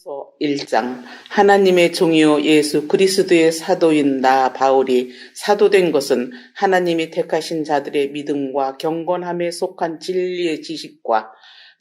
고린도후서 1장. 하나님의 종이요 예수 그리스도의 사도인 나 바울이 사도된 것은 하나님이 택하신 자들의 믿음과 경건함에 속한 진리의 지식과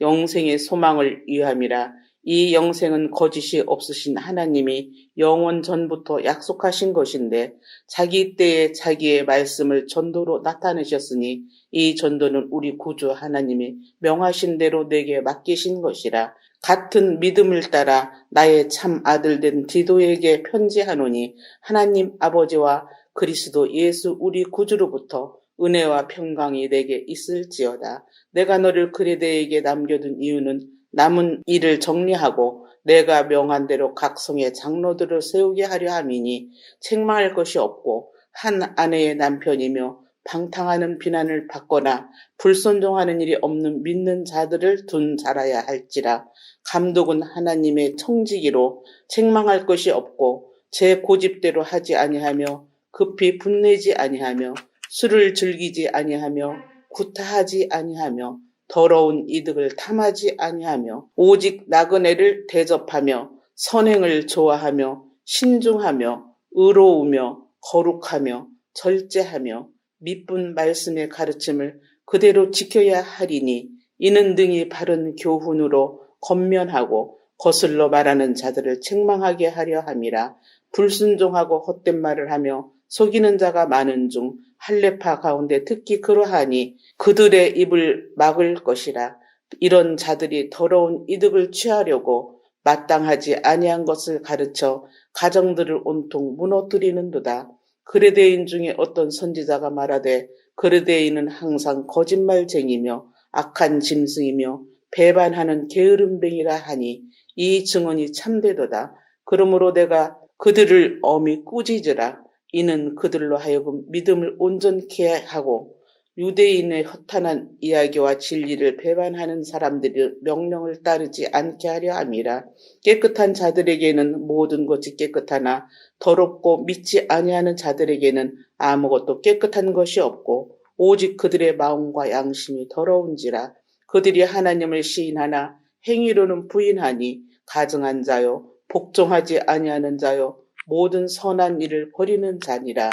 영생의 소망을 위함이라. 이 영생은 거짓이 없으신 하나님이 영원 전부터 약속하신 것인데 자기 때에 자기의 말씀을 전도로 나타내셨으니 이 전도는 우리 구주 하나님이 명하신 대로 내게 맡기신 것이라. 같은 믿음을 따라 나의 참 아들된 디도에게 편지하노니 하나님 아버지와 그리스도 예수 우리 구주로부터 은혜와 평강이 내게 있을지어다. 내가 너를 그레데에게 남겨둔 이유는 남은 일을 정리하고 내가 명한 대로 각 성의 장로들을 세우게 하려 함이니 책망할 것이 없고 한 아내의 남편이며 방탕하는 비난을 받거나 불순종하는 일이 없는 믿는 자들을 둔 자라야 할지라. 감독은 하나님의 청지기로 책망할 것이 없고 제 고집대로 하지 아니하며 급히 분내지 아니하며 술을 즐기지 아니하며 구타하지 아니하며 더러운 이득을 탐하지 아니하며 오직 나그네를 대접하며 선행을 좋아하며 신중하며 의로우며 거룩하며 절제하며 미쁜 말씀의 가르침을 그대로 지켜야 하리니 이는 등이 바른 교훈으로 권면하고 거슬러 말하는 자들을 책망하게 하려 함이라. 불순종하고 헛된 말을 하며 속이는 자가 많은 중 할례파 가운데 특히 그러하니 그들의 입을 막을 것이라. 이런 자들이 더러운 이득을 취하려고 마땅하지 아니한 것을 가르쳐 가정들을 온통 무너뜨리는도다. 그레데인 중에 어떤 선지자가 말하되 그레데인은 항상 거짓말쟁이며 악한 짐승이며 배반하는 게으름뱅이라 하니 이 증언이 참되도다. 그러므로 내가 그들을 엄히 꾸짖으라. 이는 그들로 하여금 믿음을 온전케 하고 유대인의 허탄한 이야기와 진리를 배반하는 사람들의 명령을 따르지 않게 하려 함이라. 깨끗한 자들에게는 모든 것이 깨끗하나 더럽고 믿지 아니하는 자들에게는 아무것도 깨끗한 것이 없고 오직 그들의 마음과 양심이 더러운지라. 그들이 하나님을 시인하나 행위로는 부인하니 가증한 자요 복종하지 아니하는 자요 모든 선한 일을 버리는 자니라.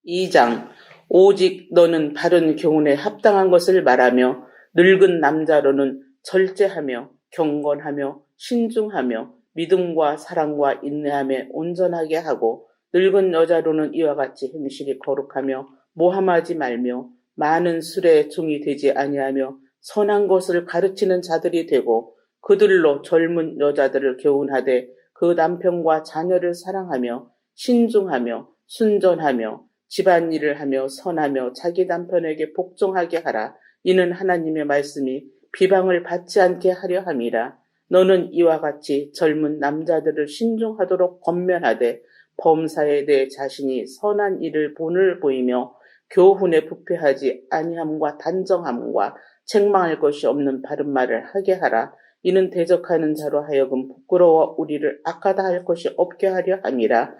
2장. 오직 너는 바른 교훈에 합당한 것을 말하며 늙은 남자로는 절제하며 경건하며 신중하며 믿음과 사랑과 인내함에 온전하게 하고 늙은 여자로는 이와 같이 행실이 거룩하며 모함하지 말며 많은 술에 종이 되지 아니하며 선한 것을 가르치는 자들이 되고 그들로 젊은 여자들을 교훈하되 그 남편과 자녀를 사랑하며 신중하며 순전하며 집안일을 하며 선하며 자기 남편에게 복종하게 하라. 이는 하나님의 말씀이 비방을 받지 않게 하려 함이라. 너는 이와 같이 젊은 남자들을 신중하도록 권면하되 범사에 내 자신이 선한 일을 본을 보이며 교훈에 부패하지 아니함과 단정함과 책망할 것이 없는 바른 말을 하게 하라. 이는 대적하는 자로 하여금 부끄러워 우리를 악하다 할 것이 없게 하려 함이라.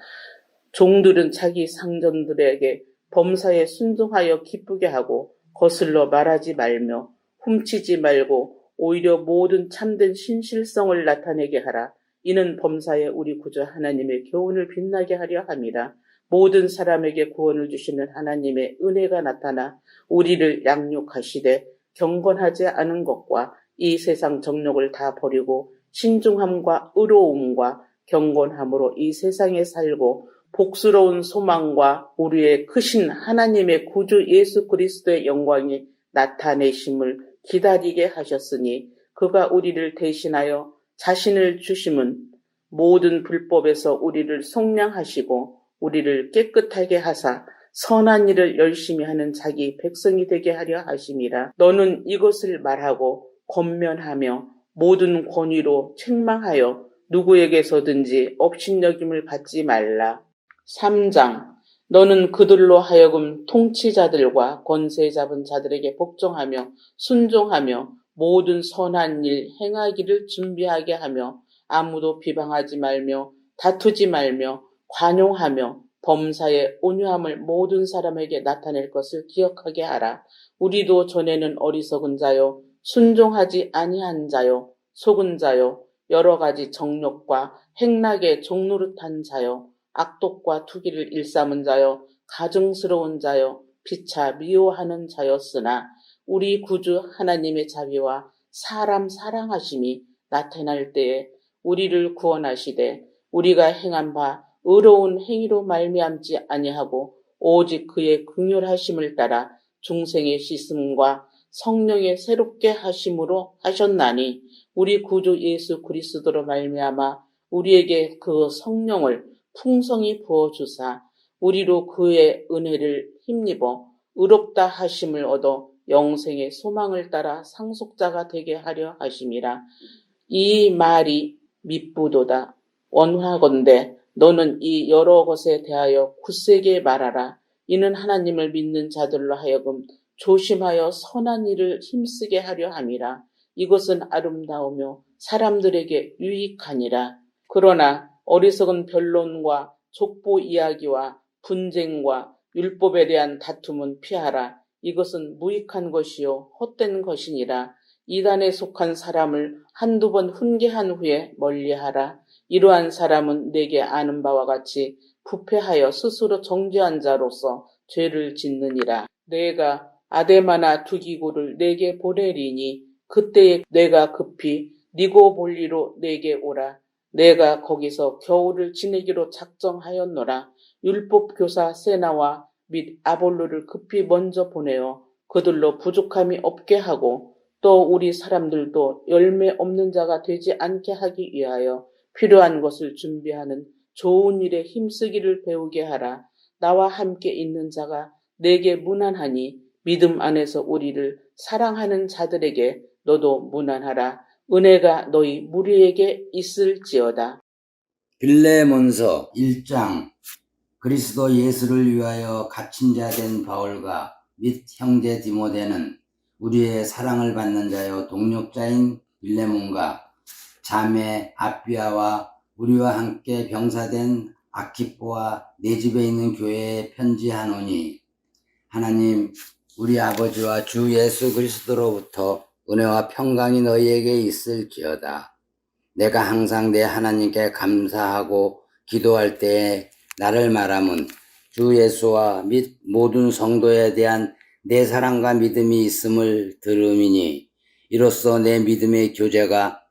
종들은 자기 상전들에게 범사에 순종하여 기쁘게 하고 거슬러 말하지 말며 훔치지 말고 오히려 모든 참된 신실성을 나타내게 하라. 이는 범사에 우리 구주 하나님의 교훈을 빛나게 하려 함이라. 모든 사람에게 구원을 주시는 하나님의 은혜가 나타나 우리를 양육하시되 경건하지 않은 것과 이 세상 정욕을 다 버리고 신중함과 의로움과 경건함으로 이 세상에 살고 복스러운 소망과 우리의 크신 하나님의 구주 예수 그리스도의 영광이 나타내심을 기다리게 하셨으니 그가 우리를 대신하여 자신을 주심은 모든 불법에서 우리를 속량하시고 우리를 깨끗하게 하사 선한 일을 열심히 하는 자기 백성이 되게 하려 하심이라. 너는 이것을 말하고 권면하며 모든 권위로 책망하여 누구에게서든지 업신여김을 받지 말라. 3장. 너는 그들로 하여금 통치자들과 권세 잡은 자들에게 복종하며 순종하며 모든 선한 일 행하기를 준비하게 하며 아무도 비방하지 말며 다투지 말며 관용하며 범사의 온유함을 모든 사람에게 나타낼 것을 기억하게 하라. 우리도 전에는 어리석은 자요 순종하지 아니한 자요 속은 자요 여러 가지 정욕과 행락의 종노릇한 자요, 악독과 투기를 일삼은 자요, 가증스러운 자요, 피차 미워하는 자였으나 우리 구주 하나님의 자비와 사람 사랑하심이 나타날 때에 우리를 구원하시되 우리가 행한 바 의로운 행위로 말미암지 아니하고 오직 그의 긍휼하심을 따라 중생의 씻음과 성령의 새롭게 하심으로 하셨나니 우리 구주 예수 그리스도로 말미암아 우리에게 그 성령을 풍성히 부어주사 우리로 그의 은혜를 힘입어 의롭다 하심을 얻어 영생의 소망을 따라 상속자가 되게 하려 하심이라. 이 말이 밉부도다. 원하건대 너는 이 여러 것에 대하여 굳세게 말하라. 이는 하나님을 믿는 자들로 하여금 조심하여 선한 일을 힘쓰게 하려 함이라. 이것은 아름다우며 사람들에게 유익하니라. 그러나 어리석은 변론과 족보 이야기와 분쟁과 율법에 대한 다툼은 피하라. 이것은 무익한 것이요 헛된 것이니라. 이단에 속한 사람을 한두 번 훈계한 후에 멀리하라. 이러한 사람은 내게 아는 바와 같이 부패하여 스스로 정죄한 자로서 죄를 짓느니라. 내가 아데마나 두기고를 내게 보내리니 그때에 내가 급히 니고볼리로 내게 오라. 내가 거기서 겨울을 지내기로 작정하였노라. 율법 교사 세나와 및 아볼로를 급히 먼저 보내어 그들로 부족함이 없게 하고 또 우리 사람들도 열매 없는 자가 되지 않게 하기 위하여 필요한 것을 준비하는 좋은 일에 힘쓰기를 배우게 하라. 나와 함께 있는 자가 내게 무난하니 믿음 안에서 우리를 사랑하는 자들에게 너도 무난하라. 은혜가 너희 무리에게 있을지어다. 빌레몬서 1장. 그리스도 예수를 위하여 갇힌 자 된 바울과 및 형제 디모데는 우리의 사랑을 받는 자요 동력자인 빌레몬과 자매 아비아와 우리와 함께 병사된 아키포와 내 집에 있는 교회에 편지하노니 하나님 우리 아버지와 주 예수 그리스도로부터 은혜와 평강이 너희에게 있을지어다. 내가 항상 내 하나님께 감사하고 기도할 때에 나를 말함은 주 예수와 및 모든 성도에 대한 내 사랑과 믿음이 있음을 들음이니 이로써 내 믿음의 교제가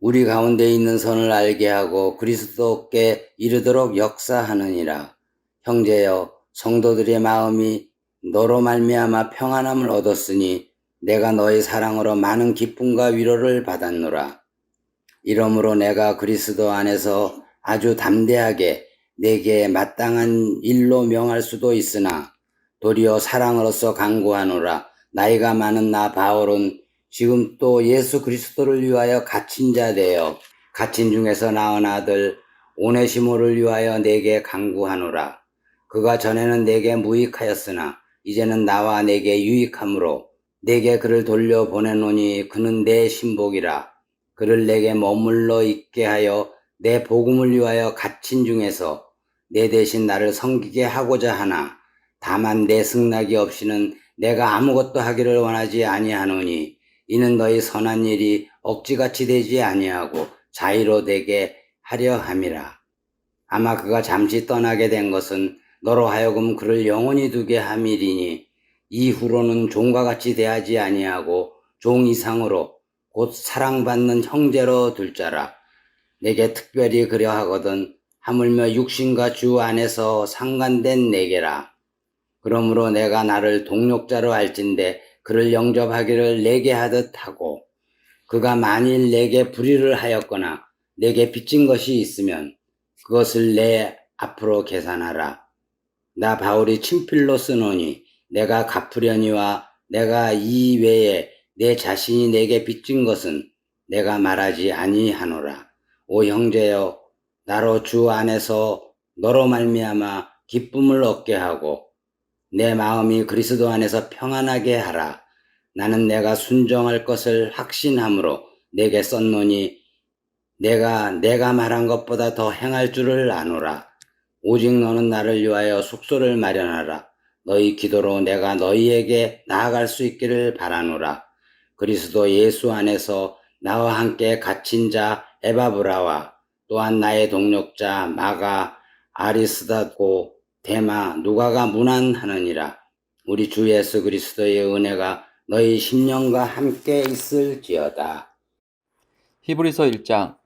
우리 가운데 있는 선을 알게 하고 그리스도께 이르도록 역사하느니라. 형제여, 성도들의 마음이 너로 말미암아 평안함을 얻었으니 내가 너의 사랑으로 많은 기쁨과 위로를 받았노라. 이러므로 내가 그리스도 안에서 아주 담대하게 내게 마땅한 일로 명할 수도 있으나 도리어 사랑으로서 간구하노라. 나이가 많은 나 바울은 지금 또 예수 그리스도를 위하여 갇힌 자 되어 갇힌 중에서 낳은 아들 오네시모를 위하여 내게 간구하노라. 그가 전에는 내게 무익하였으나 이제는 나와 내게 유익함으로 내게 그를 돌려보내노니 그는 내 신복이라. 그를 내게 머물러 있게 하여 내 복음을 위하여 갇힌 중에서 내 대신 나를 섬기게 하고자 하나 다만 내 승낙이 없이는 내가 아무것도 하기를 원하지 아니하노니 이는 너희 선한 일이 억지같이 되지 아니하고 자의로 되게 하려 함이라. 아마 그가 잠시 떠나게 된 것은 너로 하여금 그를 영원히 두게 함이리니 이후로는 종과 같이 대하지 아니하고 종 이상으로 곧 사랑받는 형제로 둘 자라. 내게 특별히 그려하거든 하물며 육신과 주 안에서 상관된 내게라. 그러므로 내가 나를 동력자로 할진대 그를 영접하기를 내게 하듯 하고 그가 만일 내게 불의를 하였거나 내게 빚진 것이 있으면 그것을 내 앞으로 계산하라. 나 바울이 친필로 쓰노니 내가 갚으려니와 내가 이 외에 내 자신이 내게 빚진 것은 내가 말하지 아니하노라. 오 형제여, 나로 주 안에서 너로 말미암아 기쁨을 얻게 하고 내 마음이 그리스도 안에서 평안하게 하라. 나는 내가 순종할 것을 확신함으로 내게 썼노니 내가 말한 것보다 더 행할 줄을 아노라. 오직 너는 나를 위하여 숙소를 마련하라. 너희 기도로 내가 너희에게 나아갈 수 있기를 바라노라. 그리스도 예수 안에서 나와 함께 갇힌 자 에바브라와 또한 나의 동력자 마가 아리스다고 데마 누가가 문안하느니라. 우리 주 예수 그리스도의 은혜가 너희 심령과 함께 있을지어다. 히브리서 1장.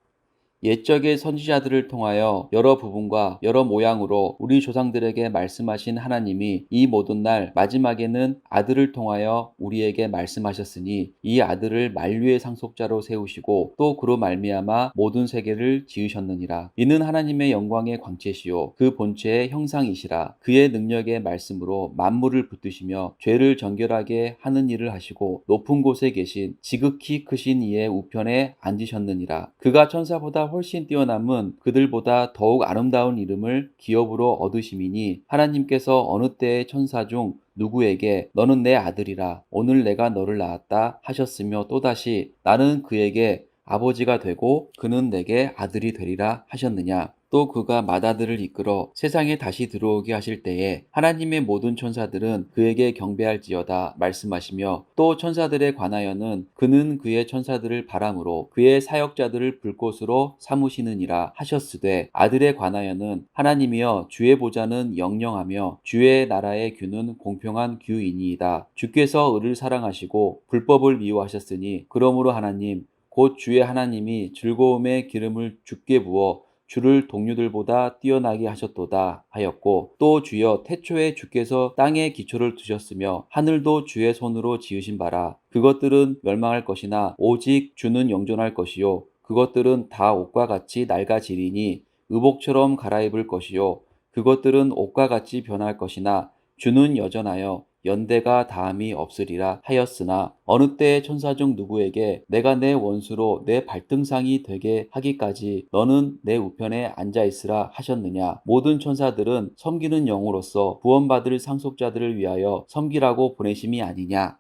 옛적의 선지자들을 통하여 여러 부분과 여러 모양으로 우리 조상들에게 말씀하신 하나님이 이 모든 날 마지막에는 아들을 통하여 우리에게 말씀하셨으니 이 아들을 만류의 상속자로 세우시고 또 그로 말미암아 모든 세계를 지으셨느니라. 이는 하나님의 영광의 광채시요 그 본체의 형상이시라. 그의 능력의 말씀으로 만물을 붙드시며 죄를 정결하게 하는 일을 하시고 높은 곳에 계신 지극히 크신 이의 우편에 앉으셨느니라. 그가 천사보다 훨씬 뛰어남은 그들보다 더욱 아름다운 이름을 기업으로 얻으심이니 하나님께서 어느 때의 천사 중 누구에게 너는 내 아들이라 오늘 내가 너를 낳았다 하셨으며 또다시 나는 그에게 아버지가 되고 그는 내게 아들이 되리라 하셨느냐. 또 그가 맏아들을 이끌어 세상에 다시 들어오게 하실 때에 하나님의 모든 천사들은 그에게 경배할지어다 말씀하시며 또 천사들에 관하여는 그는 그의 천사들을 바람으로 그의 사역자들을 불꽃으로 삼으시느니라 하셨으되 아들에 관하여는 하나님이여 주의 보좌는 영영하며 주의 나라의 규는 공평한 규이니이다. 주께서 을을 사랑하시고 불법을 미워하셨으니 그러므로 하나님 곧 주의 하나님이 즐거움의 기름을 주께 부어 주를 동류들보다 뛰어나게 하셨도다 하였고 또 주여 태초에 주께서 땅에 기초를 두셨으며 하늘도 주의 손으로 지으신 바라. 그것들은 멸망할 것이나 오직 주는 영존할 것이요 그것들은 다 옷과 같이 낡아지리니 의복처럼 갈아입을 것이요 그것들은 옷과 같이 변할 것이나 주는 여전하여 연대가 다함이 없으리라 하였으나 어느 때의 천사 중 누구에게 내가 내 원수로 내 발등상이 되게 하기까지 너는 내 우편에 앉아 있으라 하셨느냐. 모든 천사들은 섬기는 영으로서 구원받을 상속자들을 위하여 섬기라고 보내심이 아니냐.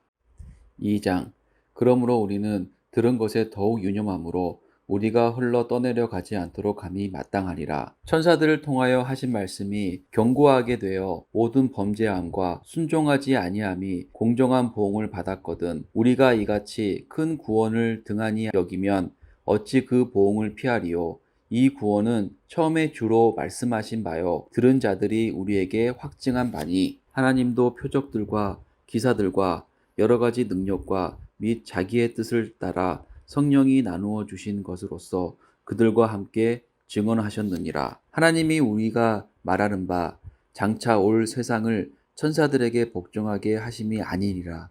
2장. 그러므로 우리는 들은 것에 더욱 유념하므로 우리가 흘러 떠내려 가지 않도록 함이 마땅하리라. 천사들을 통하여 하신 말씀이 견고하게 되어 모든 범죄함과 순종하지 아니함이 공정한 보응을 받았거든 우리가 이같이 큰 구원을 등한히 여기면 어찌 그 보응을 피하리요. 이 구원은 처음에 주로 말씀하신 바요 들은 자들이 우리에게 확증한 바니 하나님도 표적들과 기사들과 여러 가지 능력과 및 자기의 뜻을 따라 성령이 나누어 주신 것으로서 그들과 함께 증언하셨느니라. 하나님이 우리가 말하는 바 장차 올 세상을 천사들에게 복종하게 하심이 아니니라.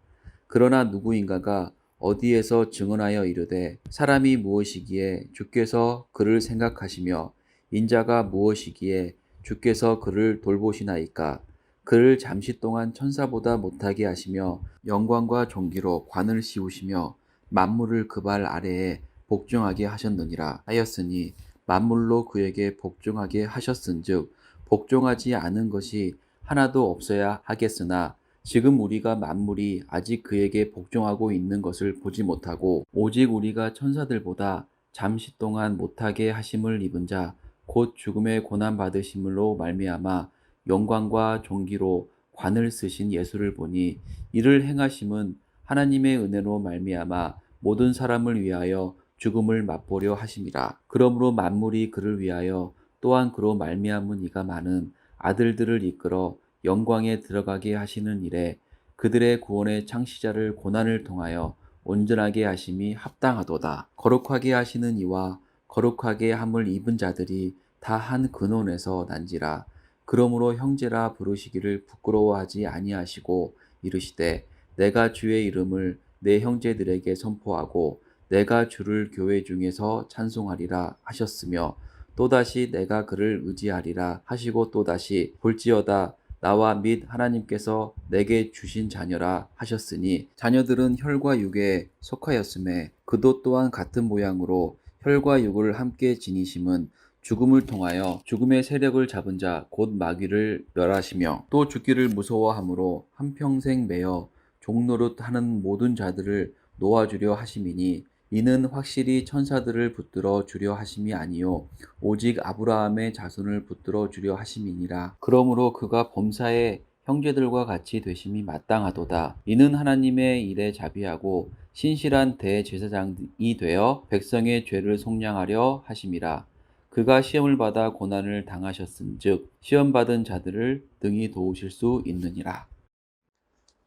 그러나 누구인가가 어디에서 증언하여 이르되 사람이 무엇이기에 주께서 그를 생각하시며 인자가 무엇이기에 주께서 그를 돌보시나이까. 그를 잠시 동안 천사보다 못하게 하시며 영광과 존귀로 관을 씌우시며 만물을 그 발 아래에 복종하게 하셨느니라 하였으니 만물로 그에게 복종하게 하셨은즉 복종하지 않은 것이 하나도 없어야 하겠으나 지금 우리가 만물이 아직 그에게 복종하고 있는 것을 보지 못하고 오직 우리가 천사들보다 잠시 동안 못하게 하심을 입은 자 곧 죽음의 고난 받으심으로 말미암아 영광과 존귀로 관을 쓰신 예수를 보니 이를 행하심은 하나님의 은혜로 말미암아 모든 사람을 위하여 죽음을 맛보려 하심이라. 그러므로 만물이 그를 위하여 또한 그로 말미암은 이가 많은 아들들을 이끌어 영광에 들어가게 하시는 일에 그들의 구원의 창시자를 고난을 통하여 온전하게 하심이 합당하도다. 거룩하게 하시는 이와 거룩하게 함을 입은 자들이 다 한 근원에서 난지라. 그러므로 형제라 부르시기를 부끄러워하지 아니하시고 이르시되 내가 주의 이름을 내 형제들에게 선포하고 내가 주를 교회 중에서 찬송하리라 하셨으며 또다시 내가 그를 의지하리라 하시고 또다시 볼지어다 나와 및 하나님께서 내게 주신 자녀라 하셨으니 자녀들은 혈과 육에 속하였음에 그도 또한 같은 모양으로 혈과 육을 함께 지니심은 죽음을 통하여 죽음의 세력을 잡은 자 곧 마귀를 멸하시며 또 죽기를 무서워함으로 한평생 매여 종노릇하는 모든 자들을 놓아주려 하심이니 이는 확실히 천사들을 붙들어 주려 하심이 아니요 오직 아브라함의 자손을 붙들어 주려 하심이니라. 그러므로 그가 범사에 형제들과 같이 되심이 마땅하도다. 이는 하나님의 일에 자비하고 신실한 대제사장이 되어 백성의 죄를 속량하려 하심이라. 그가 시험을 받아 고난을 당하셨은즉 시험 받은 자들을 능히 도우실 수 있느니라.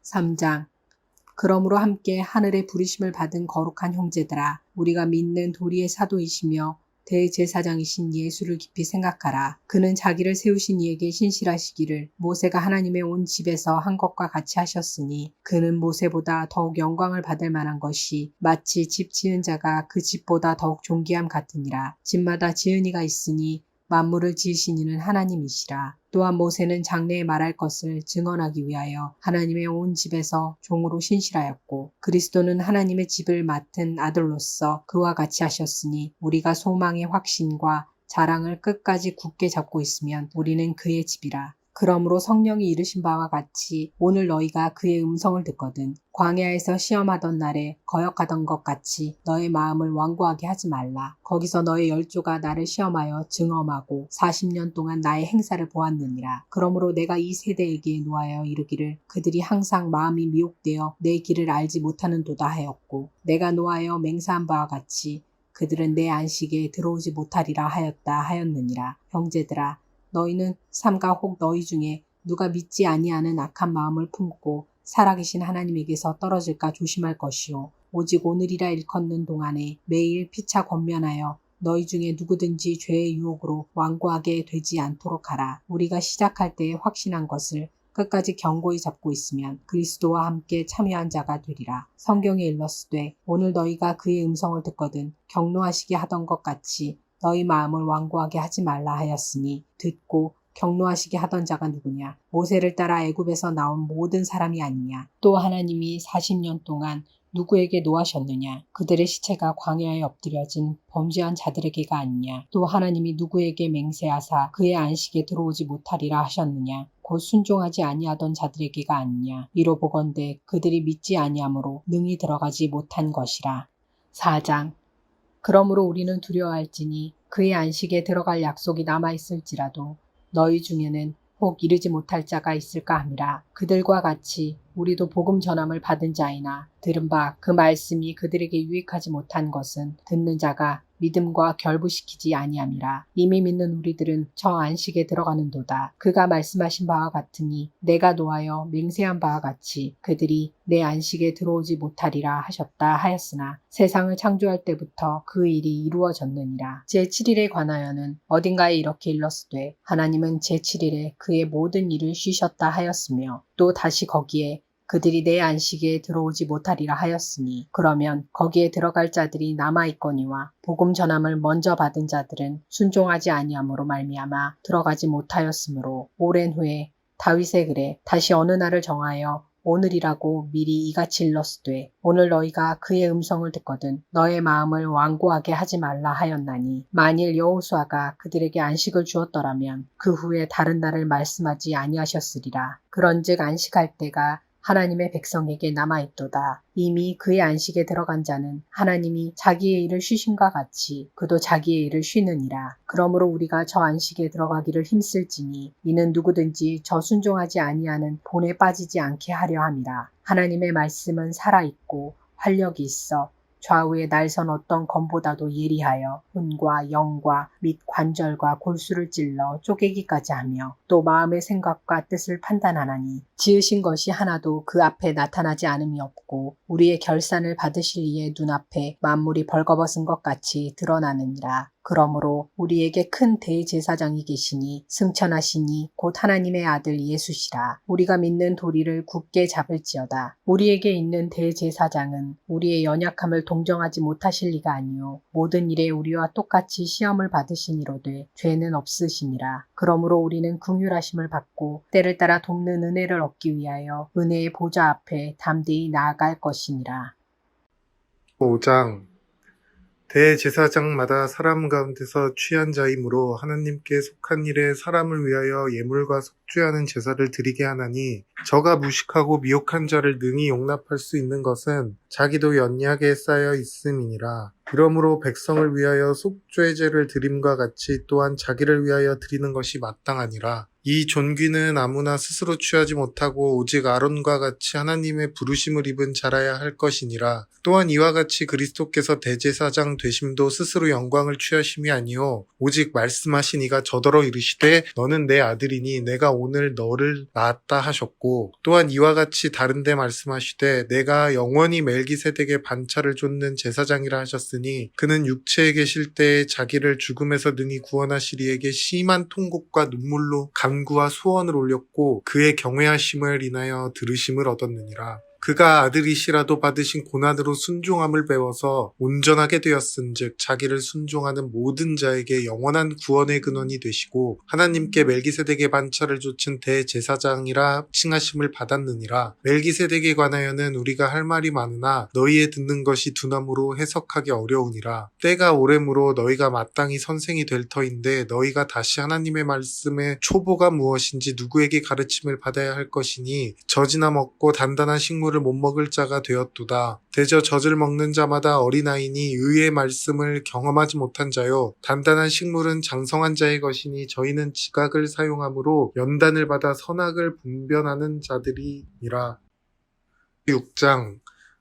3장. 그러므로 함께 하늘의 부르심을 받은 거룩한 형제들아, 우리가 믿는 도리의 사도이시며 대제사장이신 예수를 깊이 생각하라. 그는 자기를 세우신 이에게 신실하시기를 모세가 하나님의 온 집에서 한 것과 같이 하셨으니 그는 모세보다 더욱 영광을 받을 만한 것이 마치 집 지은 자가 그 집보다 더욱 존귀함 같으니라. 집마다 지은 이가 있으니 만물을 지으신 이는 하나님이시라. 또한 모세는 장래에 말할 것을 증언하기 위하여 하나님의 온 집에서 종으로 신실하였고 그리스도는 하나님의 집을 맡은 아들로서 그와 같이 하셨으니 우리가 소망의 확신과 자랑을 끝까지 굳게 잡고 있으면 우리는 그의 집이라. 그러므로 성령이 이르신 바와 같이 오늘 너희가 그의 음성을 듣거든 광야에서 시험하던 날에 거역하던 것 같이 너의 마음을 완고하게 하지 말라. 거기서 너의 열조가 나를 시험하여 증언하고 40년 동안 나의 행사를 보았느니라. 그러므로 내가 이 세대에게 노하여 이르기를 그들이 항상 마음이 미혹되어 내 길을 알지 못하는도다 하였고 내가 노하여 맹세한 바와 같이 그들은 내 안식에 들어오지 못하리라 하였다 하였느니라. 형제들아, 너희는 삼가 혹 너희 중에 누가 믿지 아니하는 악한 마음을 품고 살아계신 하나님에게서 떨어질까 조심할 것이요. 오직 오늘이라 일컫는 동안에 매일 피차 권면하여 너희 중에 누구든지 죄의 유혹으로 완고하게 되지 않도록 하라. 우리가 시작할 때에 확신한 것을 끝까지 견고히 잡고 있으면 그리스도와 함께 참여한 자가 되리라. 성경에 일렀으되 오늘 너희가 그의 음성을 듣거든 경노하시게 하던 것 같이 너희 마음을 완고하게 하지 말라 하였으니 듣고 경노하시게 하던 자가 누구냐? 모세를 따라 애굽에서 나온 모든 사람이 아니냐? 또 하나님이 40년 동안 누구에게 노하셨느냐? 그들의 시체가 광야에 엎드려진 범죄한 자들에게가 아니냐? 또 하나님이 누구에게 맹세하사 그의 안식에 들어오지 못하리라 하셨느냐? 곧 순종하지 아니하던 자들에게가 아니냐? 이로 보건대 그들이 믿지 아니하므로 능히 들어가지 못한 것이라. 4장. 그러므로 우리는 두려워할지니 그의 안식에 들어갈 약속이 남아있을지라도 너희 중에는 혹 이르지 못할 자가 있을까 함이라. 그들과 같이 우리도 복음 전함을 받은 자이나 들은 바 그 말씀이 그들에게 유익하지 못한 것은 듣는 자가 믿음과 결부시키지 아니함이라. 이미 믿는 우리들은 저 안식에 들어가는도다. 그가 말씀하신 바와 같으니 내가 노하여 맹세한 바와 같이 그들이 내 안식에 들어오지 못하리라 하셨다 하였으나 세상을 창조할 때부터 그 일이 이루어졌느니라. 제7일에 관하여는 어딘가에 이렇게 일렀으되 하나님은 제7일에 그의 모든 일을 쉬셨다 하였으며 또 다시 거기에 그들이 내 안식에 들어오지 못하리라 하였으니 그러면 거기에 들어갈 자들이 남아있거니와 복음 전함을 먼저 받은 자들은 순종하지 아니함으로 말미암아 들어가지 못하였으므로 오랜 후에 다윗의 글에 다시 어느 날을 정하여 오늘이라고 미리 이같이 일렀으되 오늘 너희가 그의 음성을 듣거든 너의 마음을 완고하게 하지 말라 하였나니 만일 여호수아가 그들에게 안식을 주었더라면 그 후에 다른 날을 말씀하지 아니하셨으리라. 그런즉 안식할 때가 하나님의 백성에게 남아있도다. 이미 그의 안식에 들어간 자는 하나님이 자기의 일을 쉬심과 같이 그도 자기의 일을 쉬느니라. 그러므로 우리가 저 안식에 들어가기를 힘쓸지니 이는 누구든지 저 순종하지 아니하는 본에 빠지지 않게 하려 함이라. 하나님의 말씀은 살아있고 활력이 있어 좌우의 날선 어떤 검보다도 예리하여 혼과 영과 및 관절과 골수를 찔러 쪼개기까지 하며 또 마음의 생각과 뜻을 판단하나니 지으신 것이 하나도 그 앞에 나타나지 않음이 없고 우리의 결산을 받으실 이의 눈앞에 만물이 벌거벗은 것 같이 드러나느니라. 그러므로 우리에게 큰 대제사장이 계시니 승천하시니 곧 하나님의 아들 예수시라. 우리가 믿는 도리를 굳게 잡을지어다. 우리에게 있는 대제사장은 우리의 연약함을 동정하지 못하실 리가 아니요 모든 일에 우리와 똑같이 시험을 받으시니로되 죄는 없으시니라. 그러므로 우리는 긍휼하심을 받고 때를 따라 돕는 은혜를 얻기 위하여 은혜의 보좌 앞에 담대히 나아갈 것이니라. 5장. 대제사장마다 사람 가운데서 취한 자이므로 하나님께 속한 일에 사람을 위하여 예물과 속죄하는 제사를 드리게 하나니 저가 무식하고 미혹한 자를 능히 용납할 수 있는 것은 자기도 연약에 쌓여 있음이니라. 그러므로 백성을 위하여 속죄제를 드림과 같이 또한 자기를 위하여 드리는 것이 마땅하니라. 이 존귀는 아무나 스스로 취하지 못하고 오직 아론과 같이 하나님의 부르심을 입은 자라야 할 것이니라. 또한 이와 같이 그리스도께서 대제사장 되심도 스스로 영광을 취하심이 아니요 오직 말씀하신 이가 저더러 이르시되 너는 내 아들이니 내가 오늘 너를 낳았다 하셨고, 또한 이와 같이 다른데 말씀하시되 내가 영원히 멜기세덱의 반차를 좇는 제사장이라 하셨으니 그는 육체에 계실 때에 자기를 죽음에서 능히 구원하시리에게 심한 통곡과 눈물로 간구와 소원을 올렸고 그의 경외하심을 인하여 들으심을 얻었느니라. 그가 아들이시라도 받으신 고난으로 순종함을 배워서 온전하게 되었은즉 자기를 순종하는 모든 자에게 영원한 구원의 근원이 되시고 하나님께 멜기세덱의 반차를 좇은 대제사장이라 칭하심을 받았느니라. 멜기세덱에 관하여는 우리가 할 말이 많으나 너희의 듣는 것이 두나무로 해석하기 어려우니라. 때가 오래므로 너희가 마땅히 선생이 될 터인데 너희가 다시 하나님의 말씀의 초보가 무엇인지 누구에게 가르침을 받아야 할 것이니 젖이나 먹고 단단한 식물을 못 먹을 자가 되었도다. 대저 젖을 먹는 자마다 어린아이니 의의 말씀을 경험하지 못한 자요 단단한 식물은 장성한 자의 것이니 저희는 지각을 사용함으로 연단을 받아 선악을 분별하는 자들이니라. 6장.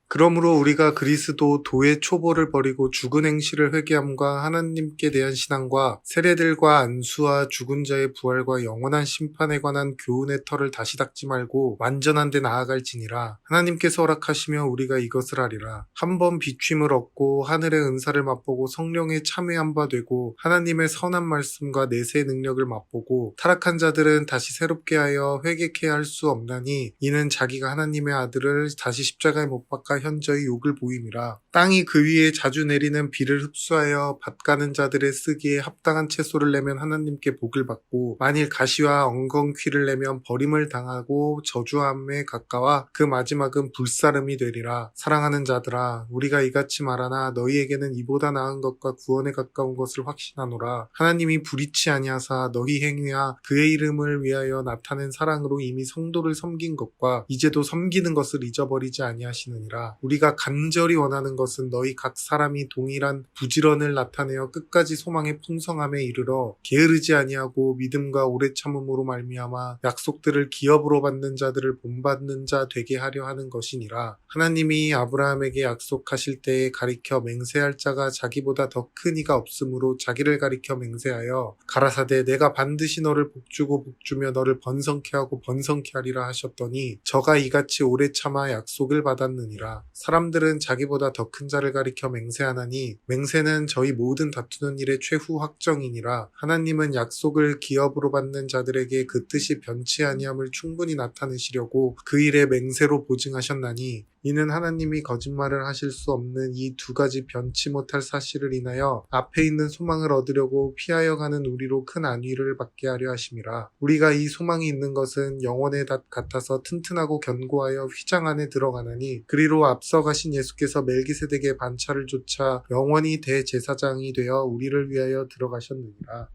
그러므로 우리가 그리스도 도의 초보를 버리고 죽은 행실을 회개함과 하나님께 대한 신앙과 세례들과 안수와 죽은 자의 부활과 영원한 심판에 관한 교훈의 털을 다시 닦지 말고 완전한 데 나아갈지니라. 하나님께서 허락하시며 우리가 이것을 하리라. 한번 비춤을 얻고 하늘의 은사를 맛보고 성령에 참여한 바 되고 하나님의 선한 말씀과 내세의 능력을 맛보고 타락한 자들은 다시 새롭게 하여 회개케 할 수 없나니 이는 자기가 하나님의 아들을 다시 십자가에 못 박아 현저히 욕을 보임이라. 땅이 그 위에 자주 내리는 비를 흡수하여 밭 가는 자들의 쓰기에 합당한 채소를 내면 하나님께 복을 받고 만일 가시와 엉겅퀴를 내면 버림을 당하고 저주함에 가까워 그 마지막은 불사름이 되리라. 사랑하는 자들아 우리가 이같이 말하나 너희에게는 이보다 나은 것과 구원에 가까운 것을 확신하노라. 하나님이 불의치 아니하사 너희 행위와 그의 이름을 위하여 나타낸 사랑으로 이미 성도를 섬긴 것과 이제도 섬기는 것을 잊어버리지 아니하시느니라. 우리가 간절히 원하는 것은 너희 각 사람이 동일한 부지런을 나타내어 끝까지 소망의 풍성함에 이르러 게으르지 아니하고 믿음과 오래 참음으로 말미암아 약속들을 기업으로 받는 자들을 본받는 자 되게 하려 하는 것이니라. 하나님이 아브라함에게 약속하실 때에 가리켜 맹세할 자가 자기보다 더 큰 이가 없으므로 자기를 가리켜 맹세하여 가라사대 내가 반드시 너를 복주고 복주며 너를 번성케 하고 번성케 하리라 하셨더니 저가 이같이 오래 참아 약속을 받았느니라. 사람들은 자기보다 더 큰 자를 가리켜 맹세하나니 맹세는 저희 모든 다투는 일의 최후 확정이니라. 하나님은 약속을 기업으로 받는 자들에게 그 뜻이 변치 아니함을 충분히 나타내시려고 그 일에 맹세로 보증하셨나니 이는 하나님이 거짓말을 하실 수 없는 이 두 가지 변치 못할 사실을 인하여 앞에 있는 소망을 얻으려고 피하여 가는 우리로 큰 안위를 받게 하려 하심이라. 우리가 이 소망이 있는 것은 영원의 닷 같아서 튼튼하고 견고하여 휘장 안에 들어가나니 그리로 앞서 가신 예수께서 멜기세덱의 반차를 좇아 영원히 대제사장이 되어 우리를 위하여 들어가셨느니라.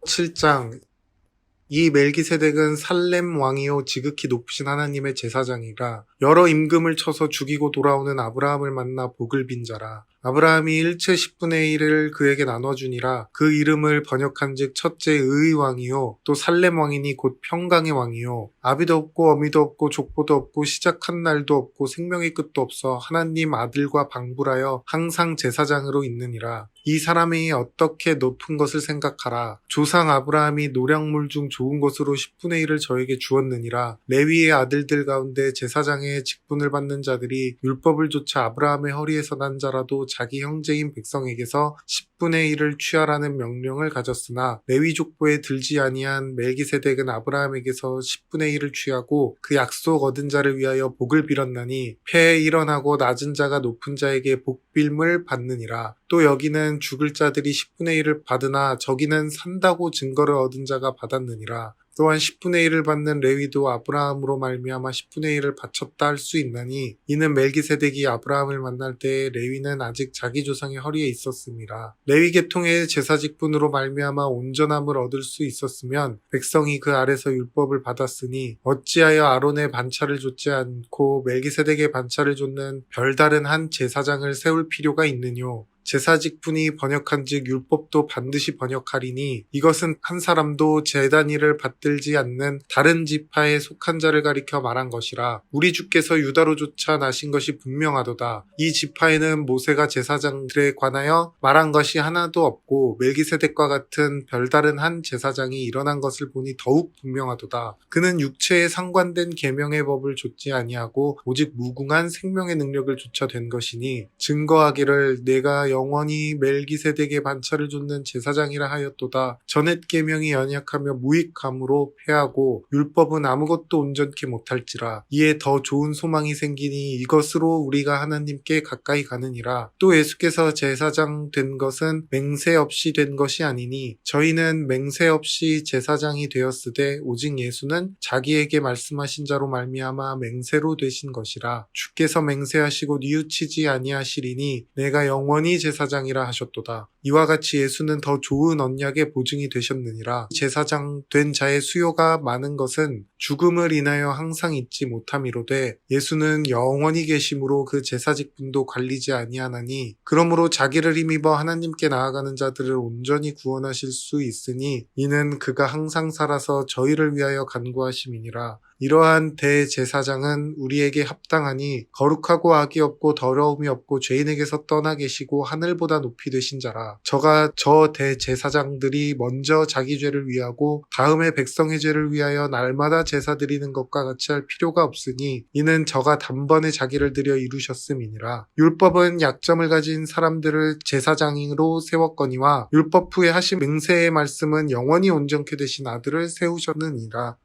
7장. 이 멜기세덱은 살렘 왕이요 지극히 높으신 하나님의 제사장이라. 여러 임금을 쳐서 죽이고 돌아오는 아브라함을 만나 복을 빈 자라. 아브라함이 일체 10분의 1을 그에게 나눠주니라. 그 이름을 번역한즉 첫째 의의 왕이요 또 살렘 왕이니 곧 평강의 왕이요 아비도 없고 어미도 없고 족보도 없고 시작한 날도 없고 생명의 끝도 없어 하나님 아들과 방불하여 항상 제사장으로 있느니라. 이 사람이 어떻게 높은 것을 생각하라. 조상 아브라함이 노량물 중 좋은 것으로 10분의 1을 저에게 주었느니라. 레위의 아들들 가운데 제사장의 직분을 받는 자들이 율법을 좇아 아브라함의 허리에서 난 자라도 자기 형제인 백성에게서 10분의 1을 취하라는 명령을 가졌으나 레위 족보에 들지 아니한 멜기세덱은 아브라함에게서 10분의 1을 취하고 그 약속 얻은 자를 위하여 복을 빌었나니 폐에 일어나고 낮은 자가 높은 자에게 복빌을 받느니라. 또 여기는 죽을 자들이 10분의 1을 받으나 저기는 산다고 증거를 얻은 자가 받았느니라. 또한 10분의 1을 받는 레위도 아브라함으로 말미암아 10분의 1을 바쳤다 할 수 있나니 이는 멜기세덱이 아브라함을 만날 때에 레위는 아직 자기 조상의 허리에 있었음이라. 레위 계통의 제사직분으로 말미암아 온전함을 얻을 수 있었으면 백성이 그 아래서 율법을 받았으니 어찌하여 아론의 반차를 좇지 않고 멜기세덱의 반차를 좇는 별다른 한 제사장을 세울 필요가 있느뇨. 제사직분이 번역한즉 율법도 반드시 번역하리니 이것은 한 사람도 제단위를 받들지 않는 다른 지파에 속한 자를 가리켜 말한 것이라. 우리 주께서 유다로조차 나신 것이 분명하도다. 이 지파에는 모세가 제사장들에 관하여 말한 것이 하나도 없고 멜기세덱과 같은 별다른 한 제사장이 일어난 것을 보니 더욱 분명하도다. 그는 육체에 상관된 계명의 법을 좇지 아니하고 오직 무궁한 생명의 능력을 좇아 된 것이니 증거하기를 내가 영원히 멜기세덱의 반차를 좇는 제사장이라 하였도다. 전옛 계명이 연약하며 무익함으로 패하고 율법은 아무것도 온전케 못할지라. 이에 더 좋은 소망이 생기니 이것으로 우리가 하나님께 가까이 가느니라. 또 예수께서 제사장 된 것은 맹세 없이 된 것이 아니니 저희는 맹세 없이 제사장이 되었으되 오직 예수는 자기에게 말씀하신 자로 말미암아 맹세로 되신 것이라. 주께서 맹세하시고 뉘우치지 아니하시리니 내가 영원히 제사장이라 하셨도다. 이와 같이 예수는 더 좋은 언약의 보증이 되셨느니라. 제사장 된 자의 수요가 많은 것은 죽음을 인하여 항상 잊지 못함이로되 예수는 영원히 계심으로 그 제사직분도 관리지 아니하나니 그러므로 자기를 힘입어 하나님께 나아가는 자들을 온전히 구원하실 수 있으니 이는 그가 항상 살아서 저희를 위하여 간구하심이니라. 이러한 대제사장은 우리에게 합당하니 거룩하고 악이 없고 더러움이 없고 죄인에게서 떠나 계시고 하늘보다 높이 되신 자라. 저가 저 대제사장들이 먼저 자기 죄를 위하고 다음에 백성의 죄를 위하여 날마다 제사 드리는 것과 같이 할 필요가 없으니 이는 저가 단번에 자기를 들여 이루셨음이니라. 율법은 약점을 가진 사람들을 제사장으로 세웠거니와 율법 후에 하신 맹세의 말씀은 영원히 온전케 되신 아들을 세우셨느니라.